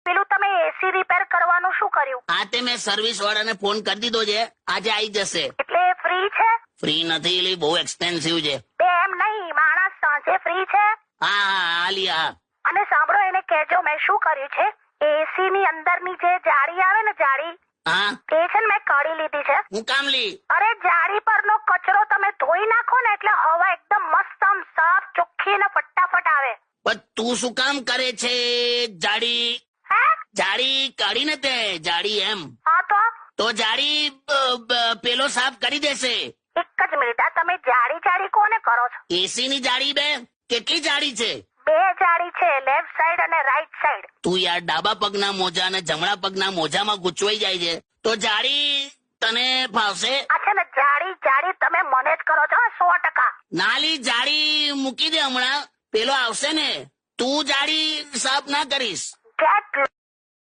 પેલું તમે એસી રિપેર કરવાનું શું કર્યું? આ તે મેં સર્વિસ વાળાને ફોન કરી દીધો છે, આજે આવી જશે. એટલે ફ્રી છે? ફ્રી નથી, એલી બહુ એક્સપેન્સિવ છે. બે એમ નહીં, માણસ સાંજે ફ્રી છે. હા હા આલી હા. અને સાંભળો, એને કહેજો મેં શું કર્યું છે. એસી ની અંદરની જે જાળી આવે ને, જાળી, હા એ છે ને મેં કાઢી લીધી છે. હું કામ લી? અરે જાળી પરનો કચરો તમે ધોઈ નાખો ને એટલે હવા એકદમ મસ્ત આમ સાફ ચોખ્ખી ને ફટાફટ આવે. પણ તું શું કામ કરે છે? જાડી હે? જાડી કાઢી ને તે જાડી એમ હા તો જાડી પેલો સાફ કરી દેશે. એક જ મિનિટ, આ તમે જાડી જાડી કોને કરો છો? એસી ની જાડી બે કેટલી જાડી છે? બે જાળી છે, લેફ્ટ સાઈડ અને રાઈટ સાઈડ. તું યાર ડાબા પગના મોજા અને જમણા પગના મોજામાં ગૂંચવાઈ જાય છે, તો જાડી તને ફાવશે? આ છે ને જાડી જાડી તમે મને જ કરો છો 100%. નાલી જાડી મૂકી દે, હમણાં પેલો આવશે ને. તું જાડી સાફ ના કરીશ. Get